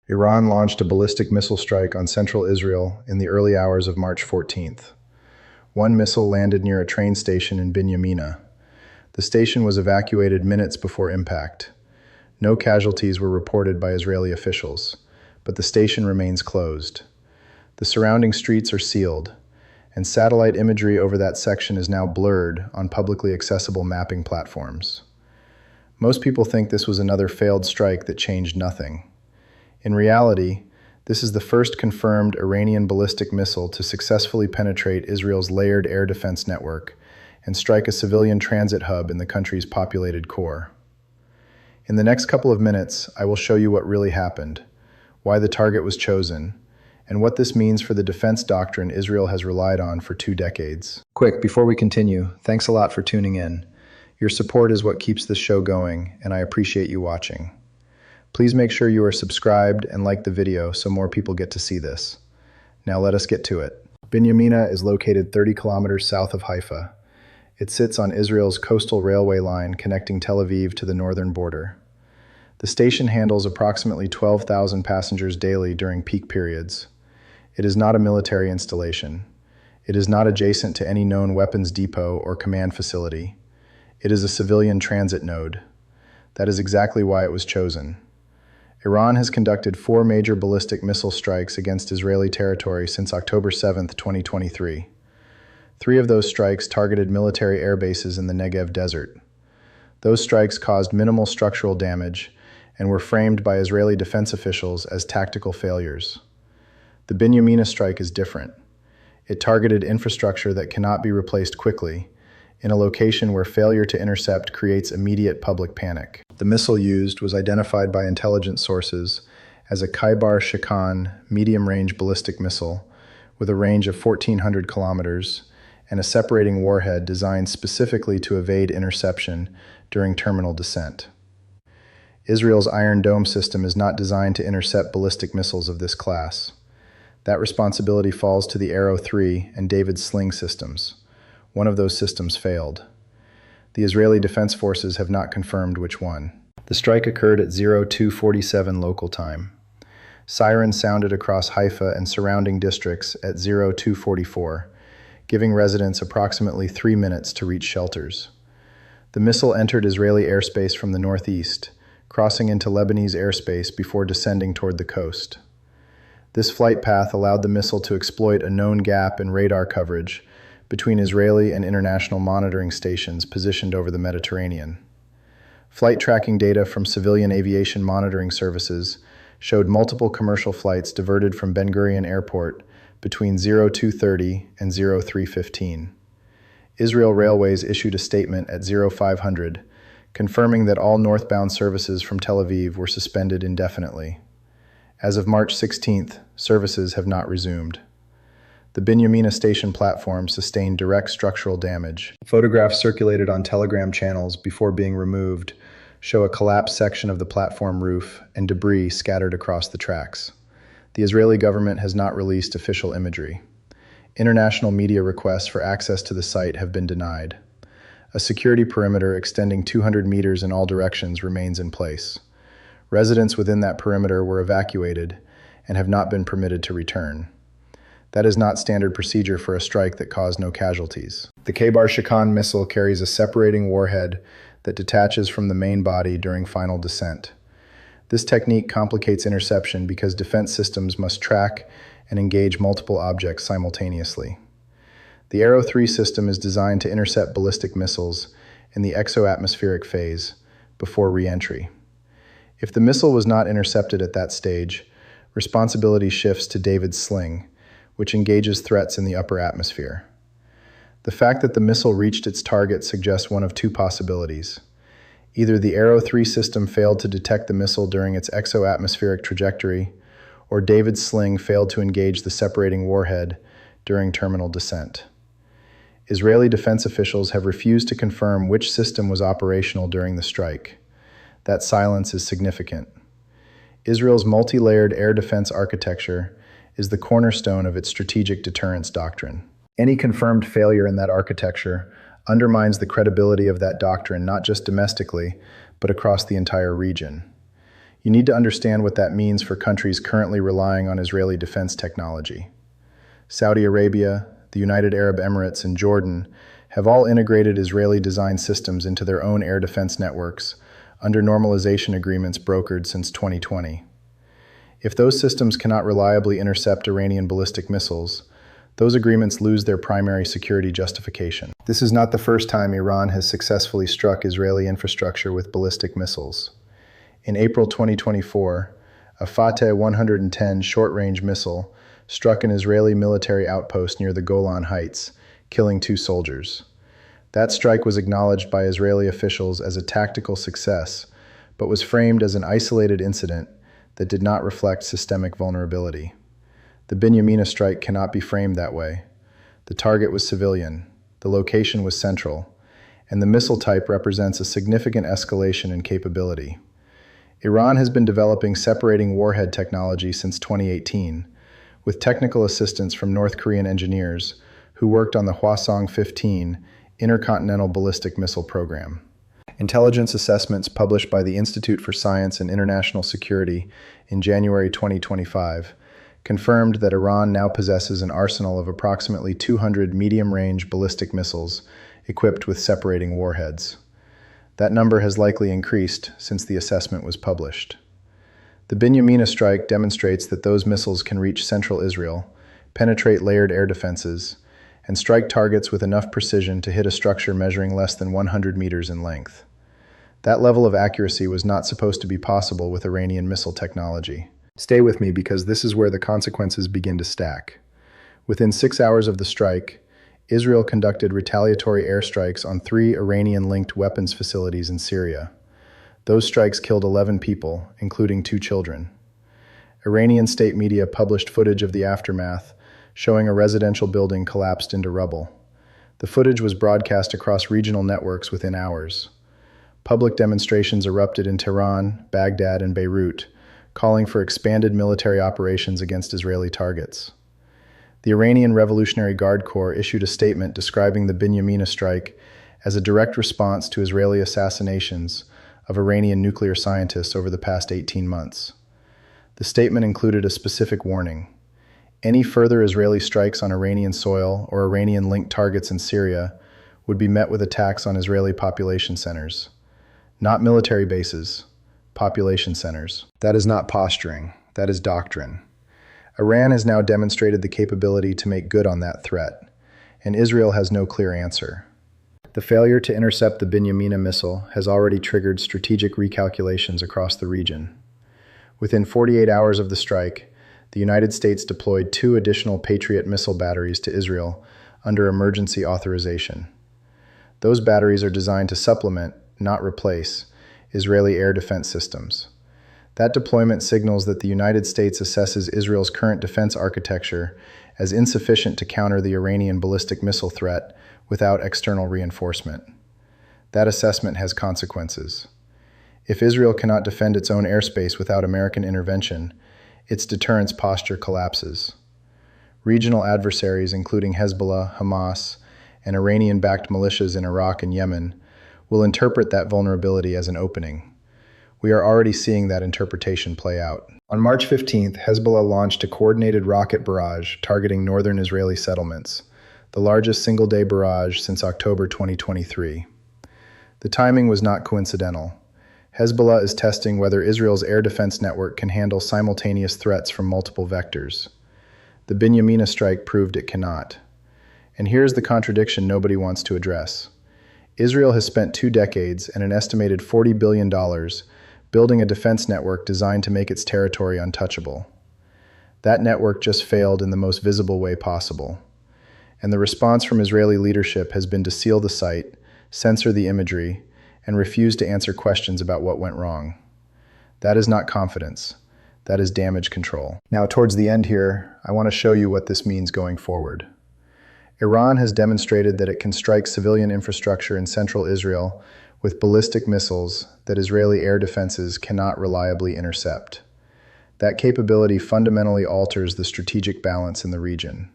Iran launched a ballistic missile strike on central Israel in the early hours of March 14th. One missile landed near a train station in Binyamina. The station was evacuated minutes before impact. No casualties were reported by Israeli officials, but the station remains closed. The surrounding streets are sealed, and satellite imagery over that section is now blurred on publicly accessible mapping platforms. Most people think this was another failed strike that changed nothing. In reality, this is the first confirmed Iranian ballistic missile to successfully penetrate Israel's layered air defense network and strike a civilian transit hub in the country's populated core. In the next couple of minutes, I will show you what really happened, why the target was chosen, and what this means for the defense doctrine Israel has relied on for 2 decades. Quick, before we continue, thanks a lot for tuning in. Your support is what keeps this show going, and I appreciate you watching. Please make sure you are subscribed and like the video so more people get to see this. Now let us get to it. Binyamina is located 30 kilometers south of Haifa. It sits on Israel's coastal railway line connecting Tel Aviv to the northern border. The station handles approximately 12,000 passengers daily during peak periods. It is not a military installation. It is not adjacent to any known weapons depot or command facility. It is a civilian transit node. That is exactly why it was chosen. Iran has conducted 4 major ballistic missile strikes against Israeli territory since October 7, 2023. 3 of those strikes targeted military air bases in the Negev desert. Those strikes caused minimal structural damage and were framed by Israeli defense officials as tactical failures. The Binyamina strike is different. It targeted infrastructure that cannot be replaced quickly, in a location where failure to intercept creates immediate public panic. The missile used was identified by intelligence sources as a Khaybar-Shikan medium-range ballistic missile with a range of 1,400 kilometers and a separating warhead designed specifically to evade interception during terminal descent. Israel's Iron Dome system is not designed to intercept ballistic missiles of this class. That responsibility falls to the Arrow 3 and David's Sling systems. One of those systems failed. The Israeli Defense Forces have not confirmed which one. The strike occurred at 0247 local time. Sirens sounded across Haifa and surrounding districts at 0244, giving residents approximately 3 minutes to reach shelters. The missile entered Israeli airspace from the northeast, crossing into Lebanese airspace before descending toward the coast. This flight path allowed the missile to exploit a known gap in radar coverage between Israeli and international monitoring stations positioned over the Mediterranean. Flight tracking data from civilian aviation monitoring services showed multiple commercial flights diverted from Ben Gurion Airport between 0230 and 0315. Israel Railways issued a statement at 0500, confirming that all northbound services from Tel Aviv were suspended indefinitely. As of March 16th, services have not resumed. The Binyamina station platform sustained direct structural damage. Photographs circulated on Telegram channels before being removed show a collapsed section of the platform roof and debris scattered across the tracks. The Israeli government has not released official imagery. International media requests for access to the site have been denied. A security perimeter extending 200 meters in all directions remains in place. Residents within that perimeter were evacuated and have not been permitted to return. That is not standard procedure for a strike that caused no casualties. The Khaybar-Shikan missile carries a separating warhead that detaches from the main body during final descent. This technique complicates interception because defense systems must track and engage multiple objects simultaneously. The Arrow 3 system is designed to intercept ballistic missiles in the exo-atmospheric phase before re-entry. If the missile was not intercepted at that stage, responsibility shifts to David's Sling, which engages threats in the upper atmosphere. The fact that the missile reached its target suggests one of 2 possibilities. Either the Arrow 3 system failed to detect the missile during its exo-atmospheric trajectory, or David's Sling failed to engage the separating warhead during terminal descent. Israeli defense officials have refused to confirm which system was operational during the strike. That silence is significant. Israel's multi-layered air defense architecture is the cornerstone of its strategic deterrence doctrine. Any confirmed failure in that architecture undermines the credibility of that doctrine not just domestically, but across the entire region. You need to understand what that means for countries currently relying on Israeli defense technology. Saudi Arabia, the United Arab Emirates, and Jordan have all integrated Israeli-designed systems into their own air defense networks under normalization agreements brokered since 2020. If those systems cannot reliably intercept Iranian ballistic missiles, those agreements lose their primary security justification. This is not the first time Iran has successfully struck Israeli infrastructure with ballistic missiles. In April 2024, a Fateh 110 short-range missile struck an Israeli military outpost near the Golan Heights, killing 2 soldiers. That strike was acknowledged by Israeli officials as a tactical success, but was framed as an isolated incident that did not reflect systemic vulnerability. The Binyamina strike cannot be framed that way. The target was civilian, the location was central, and the missile type represents a significant escalation in capability. Iran has been developing separating warhead technology since 2018, with technical assistance from North Korean engineers who worked on the Hwasong-15 intercontinental ballistic missile program. Intelligence assessments published by the Institute for Science and International Security in January 2025 confirmed that Iran now possesses an arsenal of approximately 200 medium-range ballistic missiles equipped with separating warheads. That number has likely increased since the assessment was published. The Binyamina strike demonstrates that those missiles can reach central Israel, penetrate layered air defenses, and strike targets with enough precision to hit a structure measuring less than 100 meters in length. That level of accuracy was not supposed to be possible with Iranian missile technology. Stay with me because this is where the consequences begin to stack. Within 6 hours of the strike, Israel conducted retaliatory airstrikes on 3 Iranian-linked weapons facilities in Syria. Those strikes killed 11 people, including 2 children. Iranian state media published footage of the aftermath, showing a residential building collapsed into rubble. The footage was broadcast across regional networks within hours. Public demonstrations erupted in Tehran, Baghdad, and Beirut, calling for expanded military operations against Israeli targets. The Iranian Revolutionary Guard Corps issued a statement describing the Binyamina strike as a direct response to Israeli assassinations of Iranian nuclear scientists over the past 18 months. The statement included a specific warning. Any further Israeli strikes on Iranian soil or Iranian-linked targets in Syria would be met with attacks on Israeli population centers. Not military bases, population centers. That is not posturing, that is doctrine. Iran has now demonstrated the capability to make good on that threat, and Israel has no clear answer. The failure to intercept the Binyamina missile has already triggered strategic recalculations across the region. Within 48 hours of the strike, the United States deployed 2 additional Patriot missile batteries to Israel under emergency authorization. Those batteries are designed to supplement, not replace, Israeli air defense systems. That deployment signals that the United States assesses Israel's current defense architecture as insufficient to counter the Iranian ballistic missile threat without external reinforcement. That assessment has consequences. If Israel cannot defend its own airspace without American intervention, its deterrence posture collapses. Regional adversaries, including Hezbollah, Hamas, and Iranian-backed militias in Iraq and Yemen, will interpret that vulnerability as an opening. We are already seeing that interpretation play out. On March 15th, Hezbollah launched a coordinated rocket barrage targeting northern Israeli settlements, the largest single-day barrage since October 2023. The timing was not coincidental. Hezbollah is testing whether Israel's air defense network can handle simultaneous threats from multiple vectors. The Binyamina strike proved it cannot. And here's the contradiction nobody wants to address. Israel has spent 2 decades and an estimated $40 billion building a defense network designed to make its territory untouchable. That network just failed in the most visible way possible. And the response from Israeli leadership has been to seal the site, censor the imagery, and refuse to answer questions about what went wrong. That is not confidence. That is damage control. Now, towards the end here, I want to show you what this means going forward. Iran has demonstrated that it can strike civilian infrastructure in central Israel with ballistic missiles that Israeli air defenses cannot reliably intercept. That capability fundamentally alters the strategic balance in the region.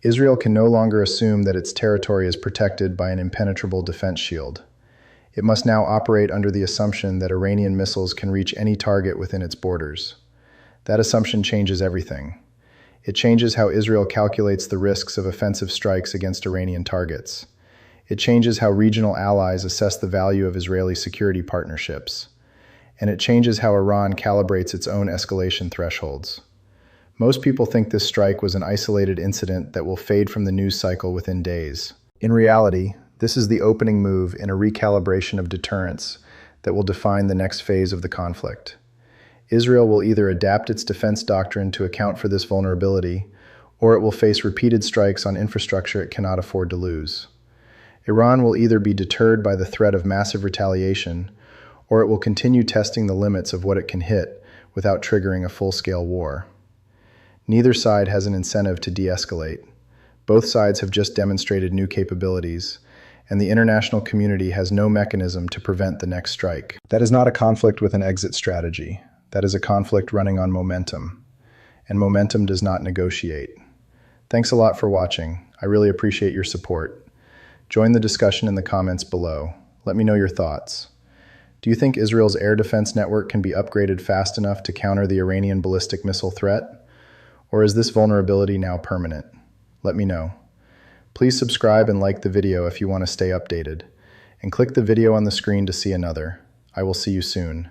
Israel can no longer assume that its territory is protected by an impenetrable defense shield. It must now operate under the assumption that Iranian missiles can reach any target within its borders. That assumption changes everything. It changes how Israel calculates the risks of offensive strikes against Iranian targets. It changes how regional allies assess the value of Israeli security partnerships. And it changes how Iran calibrates its own escalation thresholds. Most people think this strike was an isolated incident that will fade from the news cycle within days. In reality, this is the opening move in a recalibration of deterrence that will define the next phase of the conflict. Israel will either adapt its defense doctrine to account for this vulnerability, or it will face repeated strikes on infrastructure it cannot afford to lose. Iran will either be deterred by the threat of massive retaliation, or it will continue testing the limits of what it can hit without triggering a full-scale war. Neither side has an incentive to de-escalate. Both sides have just demonstrated new capabilities, and the international community has no mechanism to prevent the next strike. That is not a conflict with an exit strategy. That is a conflict running on momentum, and momentum does not negotiate. Thanks a lot for watching. I really appreciate your support. Join the discussion in the comments below. Let me know your thoughts. Do you think Israel's air defense network can be upgraded fast enough to counter the Iranian ballistic missile threat? Or is this vulnerability now permanent? Let me know. Please subscribe and like the video if you want to stay updated, and click the video on the screen to see another. I will see you soon.